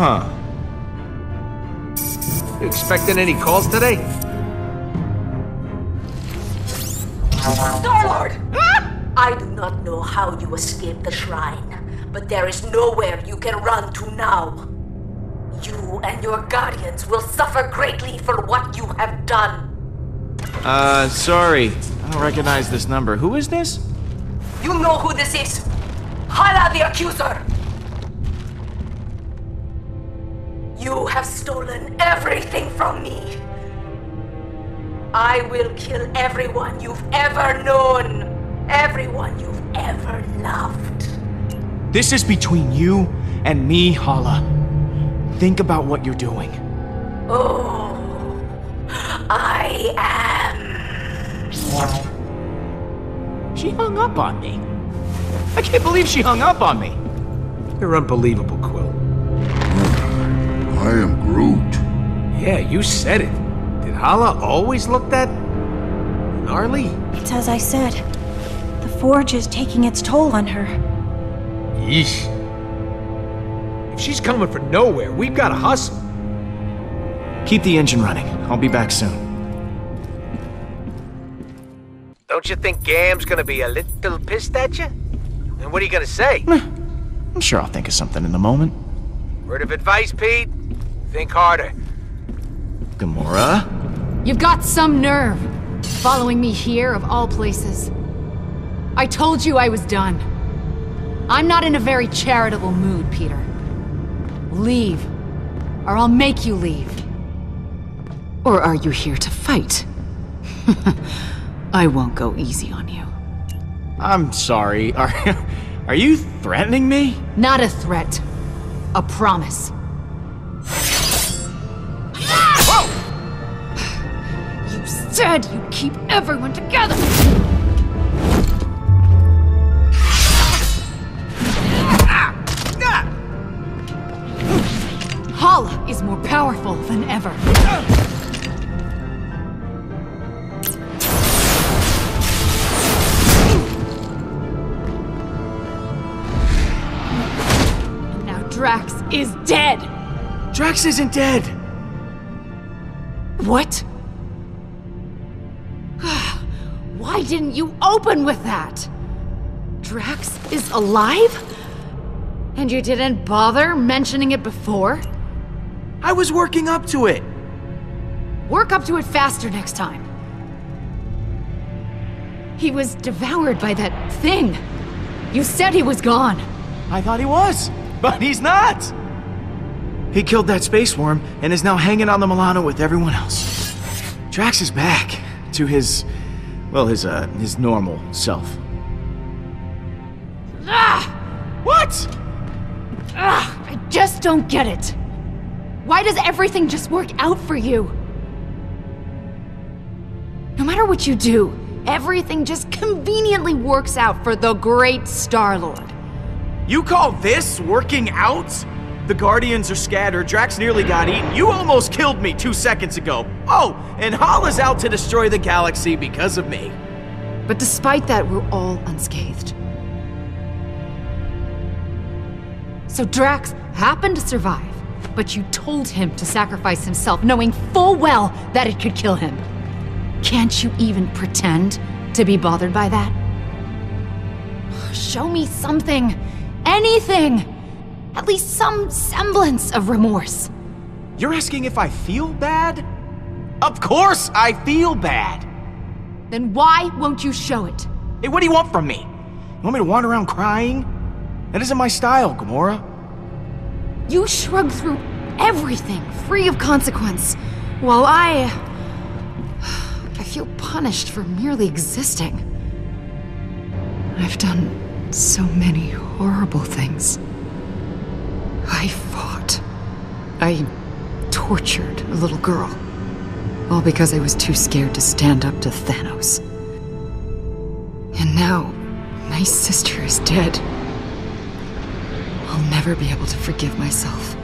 Huh. You expecting any calls today? Star-Lord! I do not know how you escaped the shrine, but there is nowhere you can run to now. You and your guardians will suffer greatly for what you have done. Sorry. I don't recognize this number. Who is this? You know who this is. Hala the Accuser. You have stolen everything from me. I will kill everyone you've ever known. Everyone you've ever loved. This is between you and me, Hala. Think about what you're doing. Oh, I am. She hung up on me. I can't believe she hung up on me. You're unbelievable, Quill. I am Groot. Yeah, you said it. Did Hala always look that gnarly? It's as I said. The Forge is taking its toll on her. Yeesh. If she's coming from nowhere, we've got to hustle. Keep the engine running. I'll be back soon. Don't you think Gam's gonna be a little pissed at you? And what are you gonna say? I'm sure I'll think of something in the moment. Word of advice, Pete? Think harder. Gamora? You've got some nerve, following me here of all places. I told you I was done. I'm not in a very charitable mood, Peter. Leave, or I'll make you leave. Or are you here to fight? I won't go easy on you. I'm sorry. Are you threatening me? Not a threat. A promise. Whoa! You said you'd keep everyone together! Hala is more powerful than ever. And now Drax is dead! Drax isn't dead! What? Why didn't you open with that? Drax is alive? And you didn't bother mentioning it before? I was working up to it! Work up to it faster next time. He was devoured by that thing. You said he was gone. I thought he was, but he's not! He killed that space worm and is now hanging on the Milano with everyone else. Drax is back to his normal self. Ah! What? I just don't get it. Why does everything just work out for you? No matter what you do, everything just conveniently works out for the great Star-Lord. You call this working out? The Guardians are scattered, Drax nearly got eaten, you almost killed me 2 seconds ago. Oh, and Hala's out to destroy the galaxy because of me. But despite that, we're all unscathed. So Drax happened to survive, but you told him to sacrifice himself, knowing full well that it could kill him. Can't you even pretend to be bothered by that? Show me something, anything, at least some semblance of remorse. You're asking if I feel bad? Of course I feel bad! Then why won't you show it? Hey, what do you want from me? You want me to wander around crying? That isn't my style, Gamora. You shrug through everything, free of consequence, while I feel punished for merely existing. I've done so many horrible things. I fought. I tortured a little girl. All because I was too scared to stand up to Thanos. And now, my sister is dead. I'll never be able to forgive myself.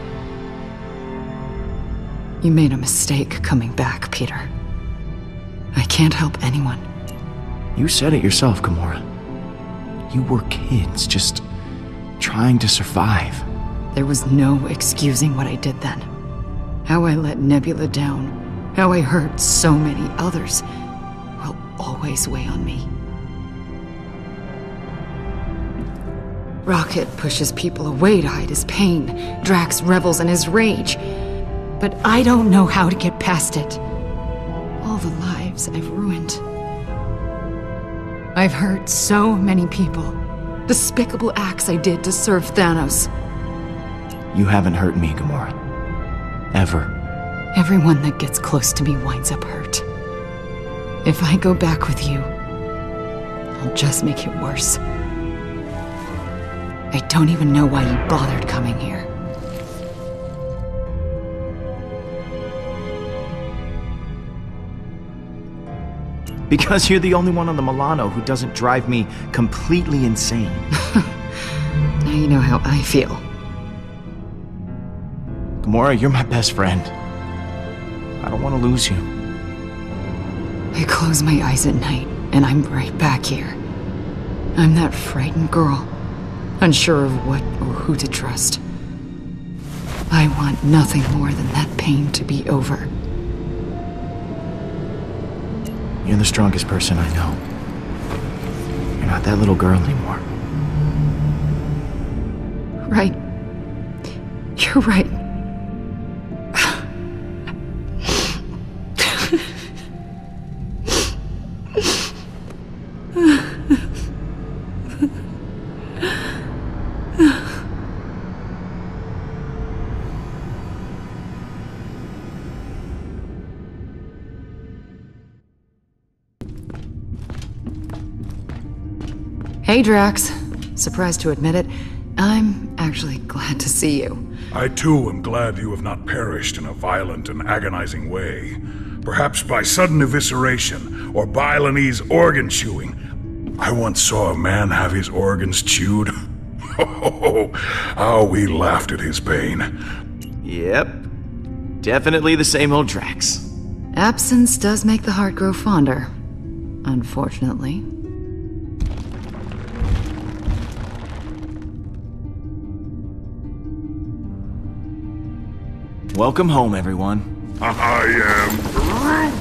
You made a mistake coming back, Peter. I can't help anyone. You said it yourself, Gamora. You were kids, just trying to survive. There was no excusing what I did then. How I let Nebula down, how I hurt so many others, will always weigh on me. Rocket pushes people away to hide his pain. Drax revels in his rage. But I don't know how to get past it. All the lives I've ruined. I've hurt so many people. Despicable acts I did to serve Thanos. You haven't hurt me, Gamora. Ever. Everyone that gets close to me winds up hurt. If I go back with you, I'll just make it worse. I don't even know why you bothered coming here. Because you're the only one on the Milano who doesn't drive me completely insane. Now you know how I feel. Gamora, you're my best friend. I don't want to lose you. I close my eyes at night, and I'm right back here. I'm that frightened girl, unsure of what or who to trust. I want nothing more than that pain to be over. You're the strongest person I know. You're not that little girl anymore. Right. You're right. Hey, Drax. Surprised to admit it, I'm actually glad to see you. I too am glad you have not perished in a violent and agonizing way. Perhaps by sudden evisceration, or Balinese organ chewing. I once saw a man have his organs chewed. Oh, how we laughed at his pain. Yep. Definitely the same old Drax. Absence does make the heart grow fonder. Unfortunately. Welcome home, everyone. I am Groot.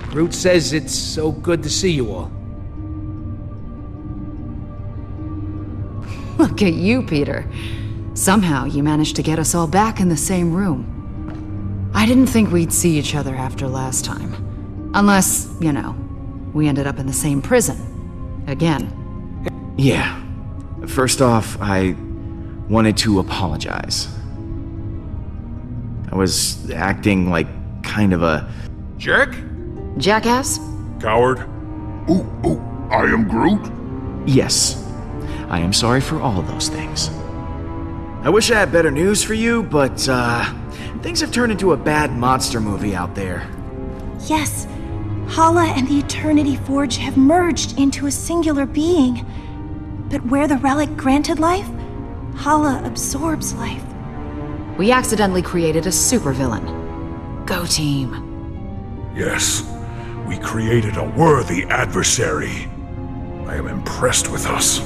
Groot says it's so good to see you all. Look at you, Peter. Somehow you managed to get us all back in the same room. I didn't think we'd see each other after last time. Unless, you know, we ended up in the same prison. Again. Yeah. First off, I wanted to apologize. I was acting like kind of a Jerk? Jackass? Coward. Ooh, I am Groot? yes. I am sorry for all of those things. I wish I had better news for you, but things have turned into a bad monster movie out there. Yes, Hala and the Eternity Forge have merged into a singular being. But where the relic granted life, Hala absorbs life. We accidentally created a supervillain. Go team. Yes, we created a worthy adversary. I am impressed with us.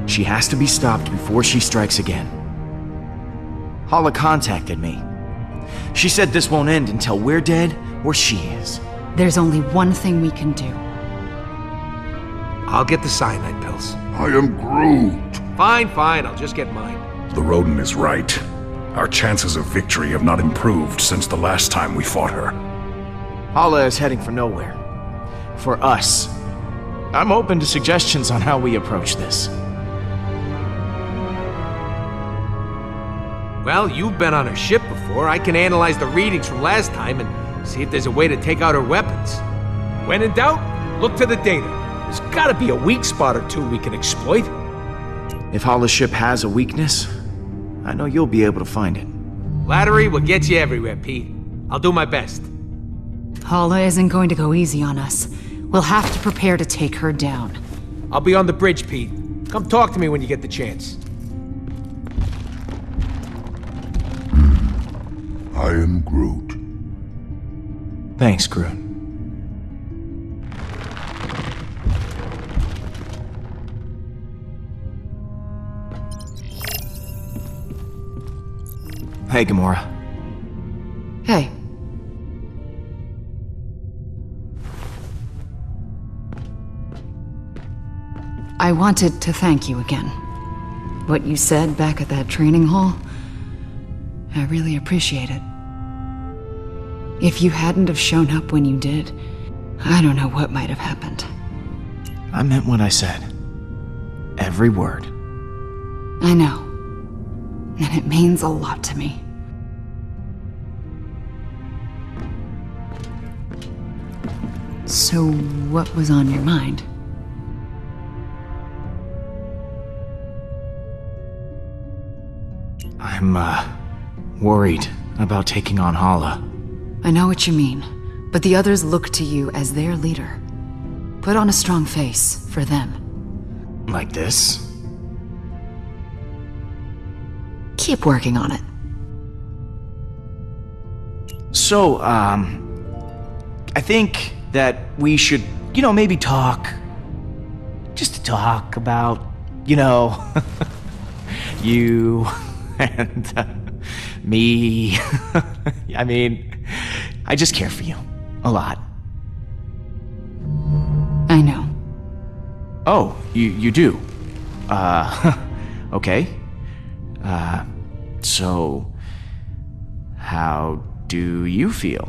She has to be stopped before she strikes again. Hala contacted me. She said this won't end until we're dead or she is. There's only one thing we can do. I'll get the cyanide pills. I am Groot. Fine, I'll just get mine. The rodent is right. Our chances of victory have not improved since the last time we fought her. Hala is heading for nowhere. For us. I'm open to suggestions on how we approach this. Well, you've been on her ship before. I can analyze the readings from last time and see if there's a way to take out her weapons. When in doubt, look to the data. There's gotta be a weak spot or two we can exploit. If Hala's ship has a weakness, I know you'll be able to find it. Flattery will get you everywhere, Pete. I'll do my best. Hala isn't going to go easy on us. We'll have to prepare to take her down. I'll be on the bridge, Pete. Come talk to me when you get the chance. I am Groot. Thanks, Groot. Hey, Gamora. Hey. I wanted to thank you again. What you said back at that training hall, I really appreciate it. If you hadn't have shown up when you did, I don't know what might have happened. I meant what I said. Every word. I know. And it means a lot to me. So, what was on your mind? I'm, worried about taking on Hala. I know what you mean, but the others look to you as their leader. Put on a strong face for them. Like this? Keep working on it. So, I think that we should, maybe talk. Just to talk about, you and me. I mean, I just care for you. A lot. I know. Oh, you do? Okay. So, how do you feel?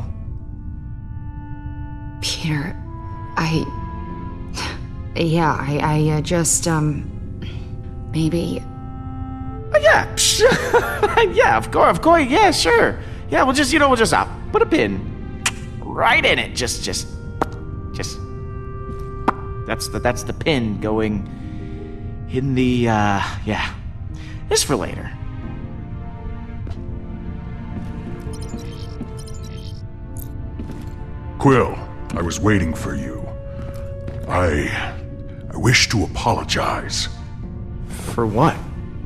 Peter, I just, maybe... Yeah, yeah, of course, yeah, sure. Yeah, we'll just put a pin right in it. Just, that's the pin going in the, yeah. This for later. Quill, I was waiting for you. I wish to apologize. For what?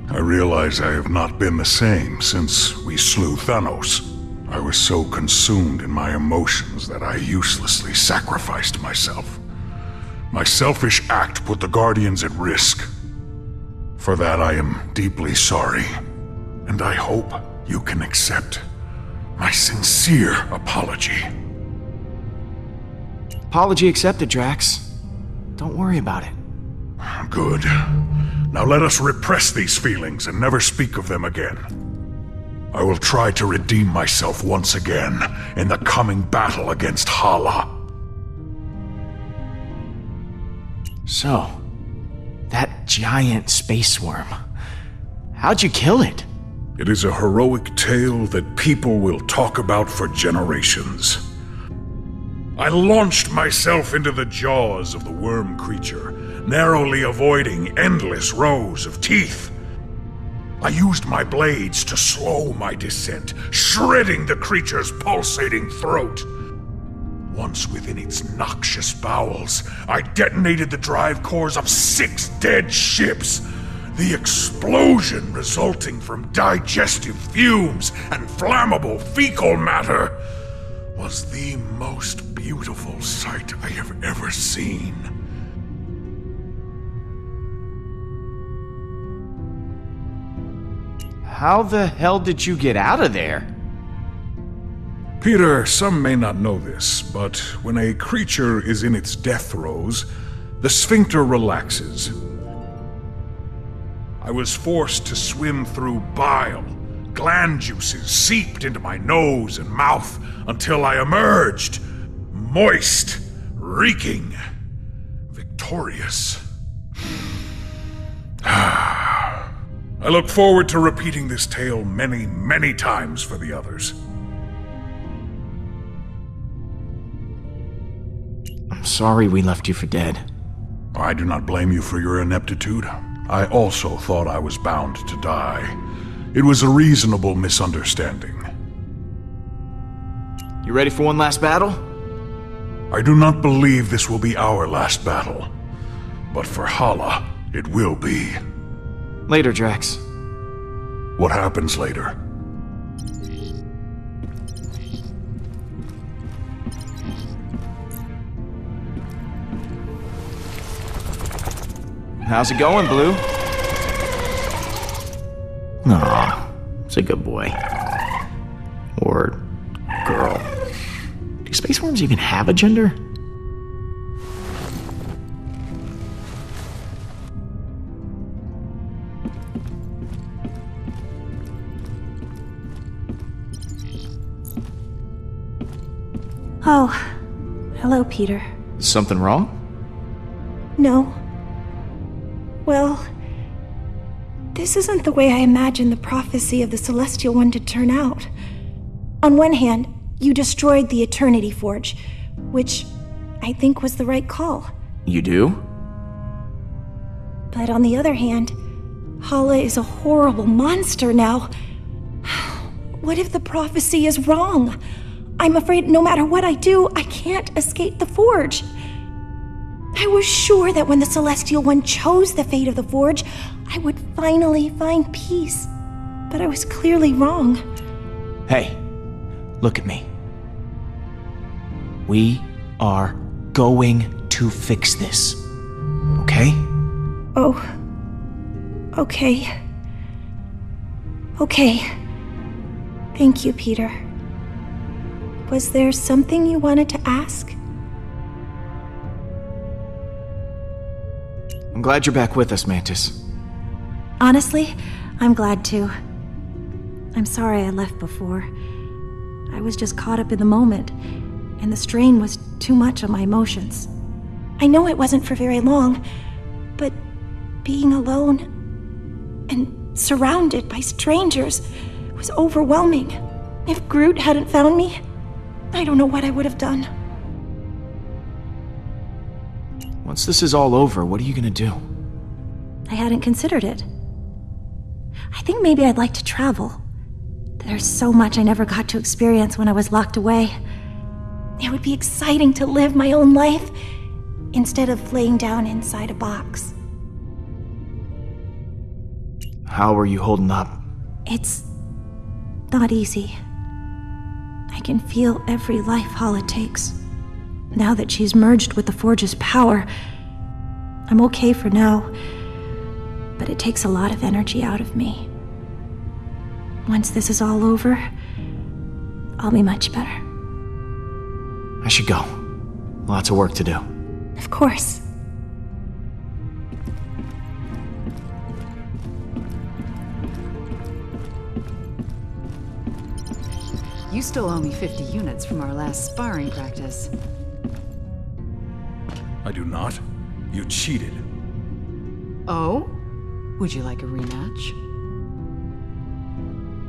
I realize I have not been the same since we slew Thanos. I was so consumed in my emotions that I uselessly sacrificed myself. My selfish act put the Guardians at risk. For that I am deeply sorry, and I hope you can accept my sincere apology. Apology accepted, Drax. Don't worry about it. Good. Now let us repress these feelings and never speak of them again. I will try to redeem myself once again in the coming battle against Hala. So, that giant space worm. How'd you kill it? It is a heroic tale that people will talk about for generations. I launched myself into the jaws of the worm creature, narrowly avoiding endless rows of teeth. I used my blades to slow my descent, shredding the creature's pulsating throat. Once within its noxious bowels, I detonated the drive cores of 6 dead ships. The explosion resulting from digestive fumes and flammable fecal matter was the most beautiful sight I have ever seen. How the hell did you get out of there? Peter, some may not know this, but when a creature is in its death throes, the sphincter relaxes. I was forced to swim through bile. Gland juices seeped into my nose and mouth until I emerged, moist, reeking, victorious. I look forward to repeating this tale many, many times for the others. I'm sorry we left you for dead. I do not blame you for your ineptitude. I also thought I was bound to die. It was a reasonable misunderstanding. You ready for one last battle? I do not believe this will be our last battle. But for Hala, it will be. Later, Drax. What happens later? How's it going, Blue? Aw, it's a good boy. Or girl. Do space worms even have a gender? Oh, hello, Peter. Something wrong? No. Well, this isn't the way I imagined the prophecy of the Celestial One to turn out. On one hand, you destroyed the Eternity Forge, which I think was the right call. You do? But on the other hand, Hala is a horrible monster now. What if the prophecy is wrong? I'm afraid no matter what I do, I can't escape the Forge. I was sure that when the Celestial One chose the fate of the Forge, I would finally find peace. But I was clearly wrong. Hey, look at me. We are going to fix this. Okay? Oh. Okay. Okay. Thank you, Peter. Was there something you wanted to ask? I'm glad you're back with us, Mantis. Honestly, I'm glad too. I'm sorry I left before. I was just caught up in the moment, and the strain was too much on my emotions. I know it wasn't for very long, but being alone and surrounded by strangers was overwhelming. If Groot hadn't found me, I don't know what I would have done. Once this is all over, what are you gonna do? I hadn't considered it. I think maybe I'd like to travel. There's so much I never got to experience when I was locked away. It would be exciting to live my own life instead of laying down inside a box. How are you holding up? It's not easy. I can feel every life Hala takes. Now that she's merged with the Forge's power, I'm okay for now, but it takes a lot of energy out of me. Once this is all over, I'll be much better. I should go. Lots of work to do. Of course. You still owe me 50 units from our last sparring practice. I do not. You cheated. Oh? Would you like a rematch?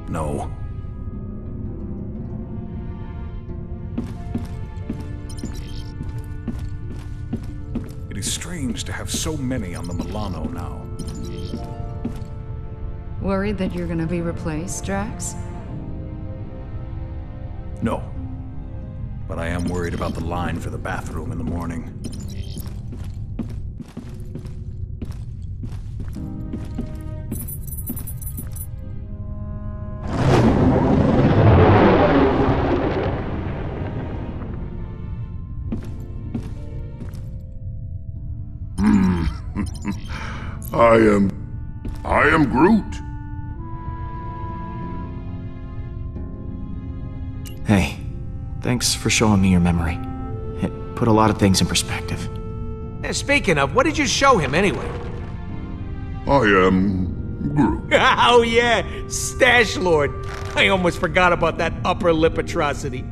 No. It is strange to have so many on the Milano now. Worried that you're gonna be replaced, Drax? No. But I am worried about the line for the bathroom in the morning. I am Groot. Hey, thanks for showing me your memory. It put a lot of things in perspective. Speaking of, what did you show him anyway? I am Groot. Oh yeah, Stash Lord. I almost forgot about that upper lip atrocity.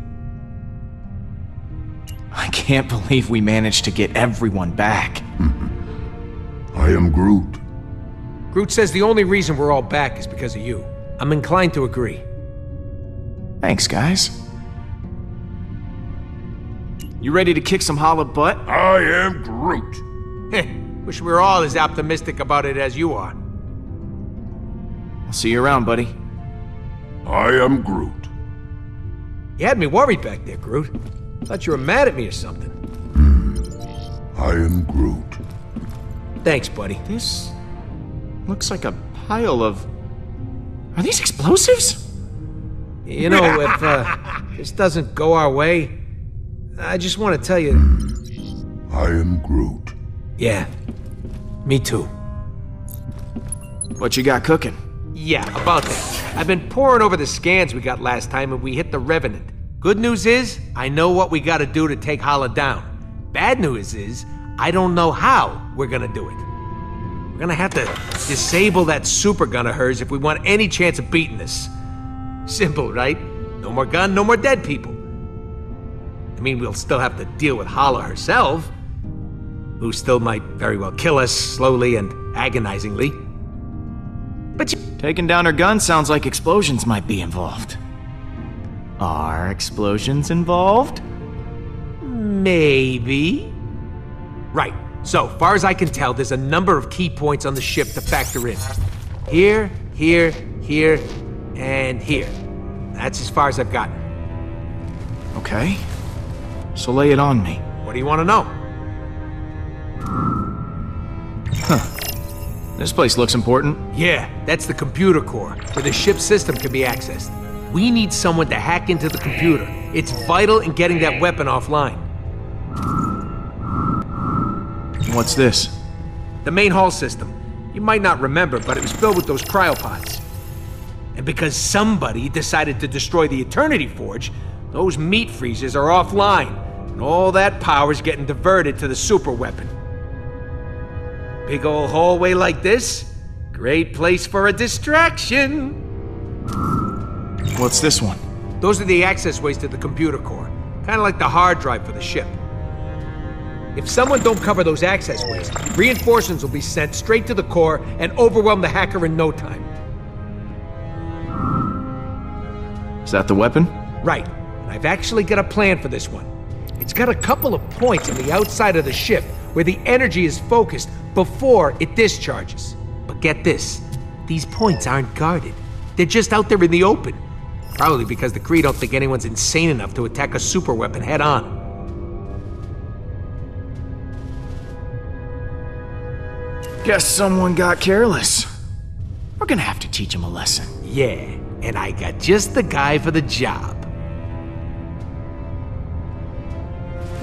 I can't believe we managed to get everyone back. I am Groot. Groot says the only reason we're all back is because of you. I'm inclined to agree. Thanks, guys. You ready to kick some Hala butt? I am Groot. Wish we were all as optimistic about it as you are. I'll see you around, buddy. I am Groot. You had me worried back there, Groot. Thought you were mad at me or something. I am Groot. Thanks, buddy. This looks like a pile of... Are these explosives? You know, if this doesn't go our way, I just want to tell you... I am Groot. Yeah, me too. What you got cooking? Yeah, about that. I've been poring over the scans we got last time and we hit the Revenant. Good news is, I know what we gotta do to take Hala down. Bad news is, I don't know how we're gonna do it. We're gonna have to disable that super gun of hers if we want any chance of beating this. Simple, right? No more gun, no more dead people. I mean, we'll still have to deal with Hala herself, who still might very well kill us slowly and agonizingly. But Taking down her gun sounds like explosions might be involved. Are explosions involved? maybe? Right. So, far as I can tell, there's a number of key points on the ship to factor in. Here, here, here, and here. That's as far as I've gotten. Okay. So lay it on me. What do you want to know? This place looks important. Yeah, that's the computer core, where the ship's system can be accessed. We need someone to hack into the computer. It's vital in getting that weapon offline. What's this? The main hull system. You might not remember, but it was filled with those cryopods. And because somebody decided to destroy the Eternity Forge, those meat freezers are offline, and all that power's getting diverted to the super weapon. Big old hallway like this, great place for a distraction. What's this one? Those are the access ways to the computer core, kind of like the hard drive for the ship. If someone don't cover those access ways, reinforcements will be sent straight to the core and overwhelm the hacker in no time. Is that the weapon? Right. And I've actually got a plan for this one. It's got a couple of points on the outside of the ship where the energy is focused before it discharges. But get this, these points aren't guarded. They're just out there in the open. Probably because the Kree don't think anyone's insane enough to attack a super weapon head on. Guess someone got careless. We're gonna have to teach him a lesson. Yeah, and I got just the guy for the job.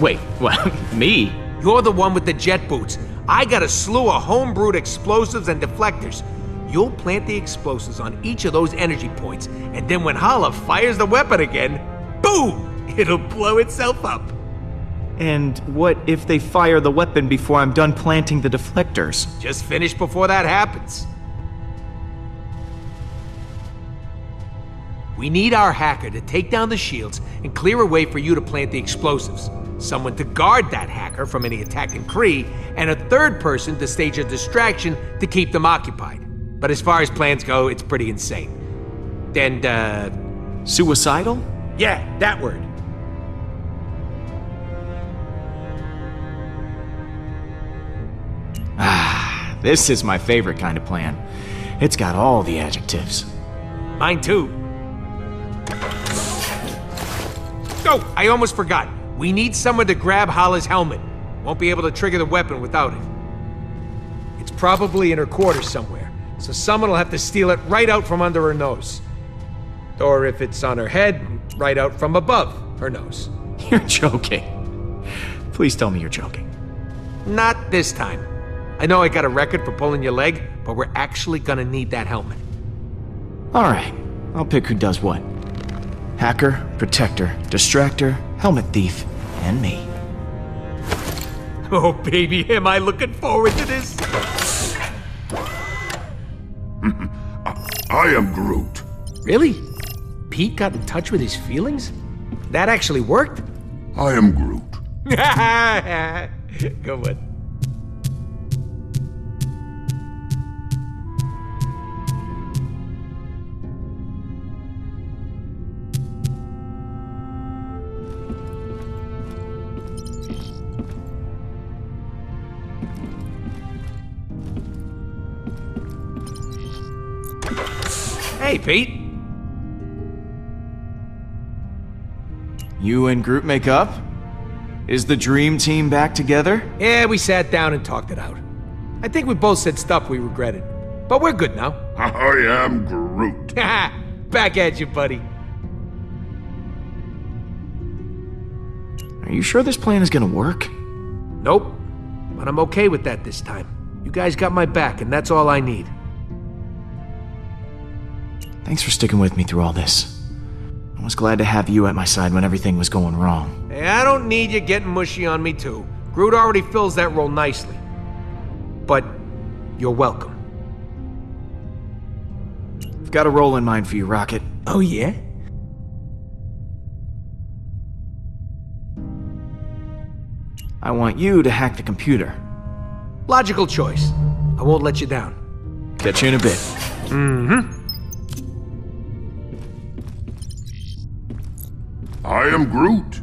Wait, what? Me? You're the one with the jet boots. I got a slew of homebrewed explosives and deflectors. You'll plant the explosives on each of those energy points, and then when Hala fires the weapon again, boom! It'll blow itself up. And what if they fire the weapon before I'm done planting the deflectors? Just finish before that happens. We need our hacker to take down the shields and clear a way for you to plant the explosives. Someone to guard that hacker from any attacking Kree, and a third person to stage a distraction to keep them occupied. But as far as plans go, it's pretty insane. And, Suicidal? yeah, that word. This is my favorite kind of plan. It's got all the adjectives. Mine too. Oh, I almost forgot. We need someone to grab Hala's helmet. Won't be able to trigger the weapon without it. It's probably in her quarters somewhere, so someone will have to steal it right out from under her nose. Or if it's on her head, right out from above her nose. You're joking. Please tell me you're joking. Not this time. I know I got a record for pulling your leg, but we're actually gonna need that helmet. Alright, I'll pick who does what. Hacker, protector, distractor, helmet thief, and me. Oh baby, am I looking forward to this? I am Groot. Really? Pete got in touch with his feelings? That actually worked? I am Groot. Good one. Hey, Pete. You and Groot make up? Is the dream team back together? Yeah, we sat down and talked it out. I think we both said stuff we regretted. But we're good now. I am Groot. Back at you, buddy. Are you sure this plan is gonna work? Nope. But I'm okay with that this time. You guys got my back, and that's all I need. Thanks for sticking with me through all this. I was glad to have you at my side when everything was going wrong. Hey, I don't need you getting mushy on me too. Groot already fills that role nicely. But you're welcome. I've got a role in mind for you, Rocket. Oh yeah? I want you to hack the computer. Logical choice. I won't let you down. Catch you in a bit. Mm-hmm. I am Groot.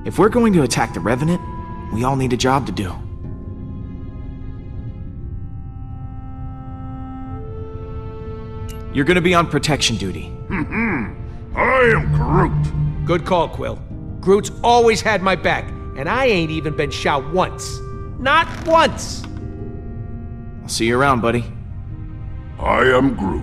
If we're going to attack the Revenant, we all need a job to do. You're gonna be on protection duty. I am Groot. Good call, Quill. Groot's always had my back, and I ain't even been shot once. Not once! I'll see you around, buddy. I am Groot.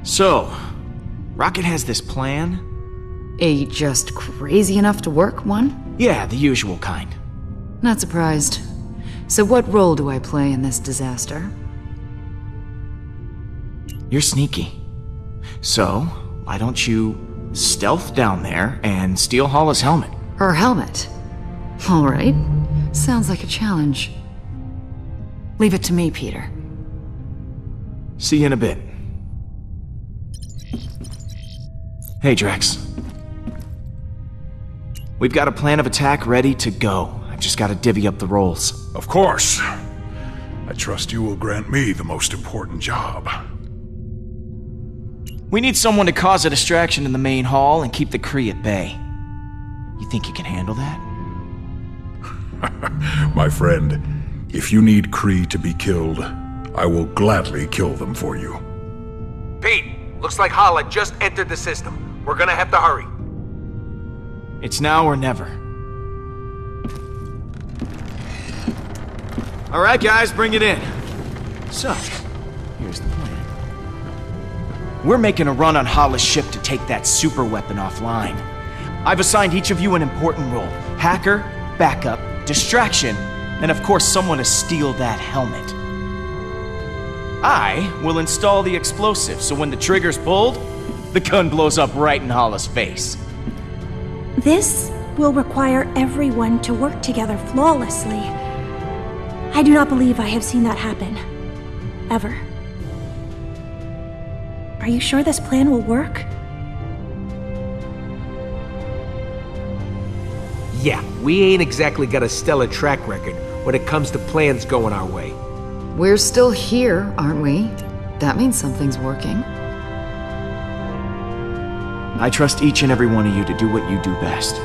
So, Rocket has this plan? Just crazy enough to work one? Yeah, the usual kind. Not surprised. So what role do I play in this disaster? You're sneaky. So, why don't you stealth down there and steal Hala's helmet? Her helmet? Alright. Sounds like a challenge. Leave it to me, Peter. See you in a bit. Hey, Drax. We've got a plan of attack ready to go. I've just got to divvy up the roles. Of course. I trust you will grant me the most important job. We need someone to cause a distraction in the main hall and keep the Kree at bay. You think you can handle that? My friend, if you need Kree to be killed, I will gladly kill them for you. Pete, looks like Hala just entered the system. We're gonna have to hurry. It's now or never. All right, guys, bring it in. So, here's the plan. We're making a run on Hala's ship to take that super weapon offline. I've assigned each of you an important role. Hacker, backup, distraction, and of course someone to steal that helmet. I will install the explosive, so when the trigger's pulled, the gun blows up right in Hala's face. This will require everyone to work together flawlessly. I do not believe I have seen that happen. Ever. Are you sure this plan will work? Yeah, we ain't exactly got a stellar track record when it comes to plans going our way. We're still here, aren't we? That means something's working. I trust each and every one of you to do what you do best.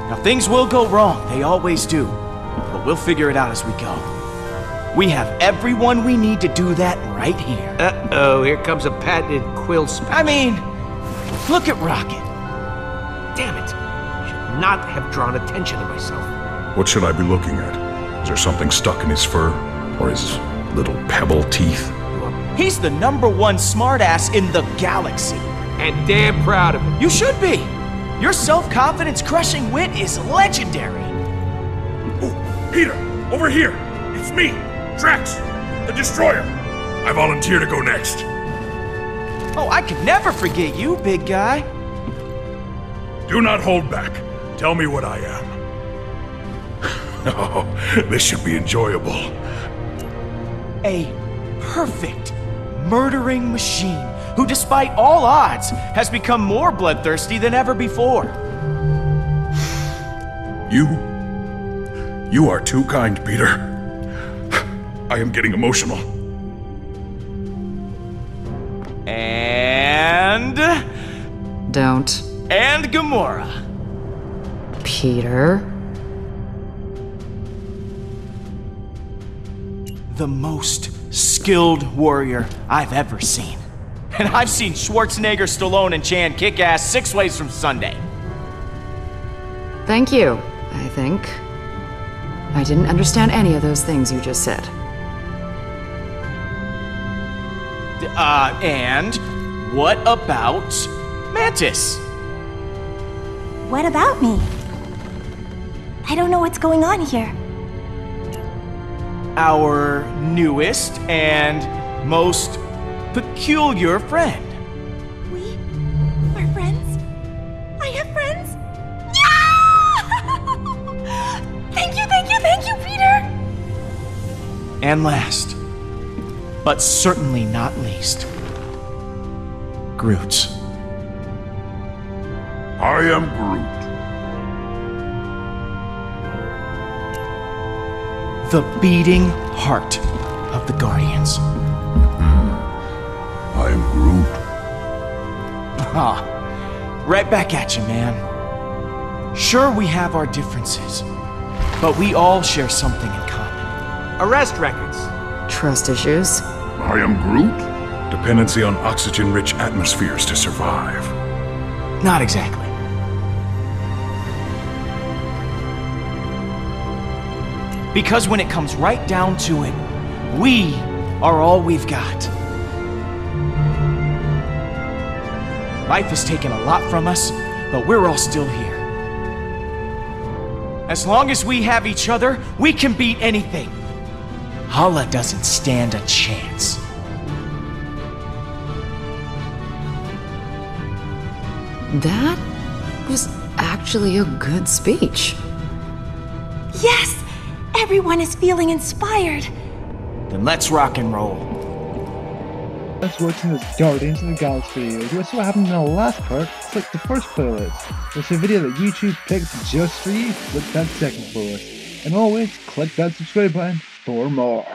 Now, things will go wrong, they always do, but we'll figure it out as we go. We have everyone we need to do that right here. Uh-oh, here comes a patented Quill speech. I mean, look at Rocket. Damn it. Should not have drawn attention to myself. What should I be looking at? Is there something stuck in his fur? Or his little pebble teeth? He's the #1 smartass in the galaxy. And damn proud of him. You should be. Your self-confidence crushing wit is legendary. Oh, Peter, over here. It's me, Drax, the Destroyer. I volunteer to go next. Oh, I could never forget you, big guy. Do not hold back. Tell me what I am. Oh, this should be enjoyable. A perfect murdering machine who, despite all odds, has become more bloodthirsty than ever before. You are too kind, Peter. I am getting emotional. And... Don't. And Gamora. Peter? The most skilled warrior I've ever seen. And I've seen Schwarzenegger, Stallone, and Chan kick ass 6 ways from Sunday. Thank you, I think. I didn't understand any of those things you just said. And what about Mantis? What about me? I don't know what's going on here. Our newest and most peculiar friend. We are friends? I have friends? Yeah! Thank you, Peter! And last, but certainly not least, Groot. I am Groot. The beating heart of the Guardians. I am Groot. Ah, right back at you, man. Sure, we have our differences, but we all share something in common. Arrest records. Trust issues. I am Groot. Dependency on oxygen-rich atmospheres to survive. Not exactly. Because when it comes right down to it, we are all we've got. Life has taken a lot from us, but we're all still here. As long as we have each other, we can beat anything. Hala doesn't stand a chance. That was actually a good speech. Yes! Everyone is feeling inspired. Then let's rock and roll. Let's watching this Guardians of the Galaxy video. If you want to see what happened in the last part, click the first playlist. It's a video that YouTube picks just for you, click that second playlist. And always, click that subscribe button for more.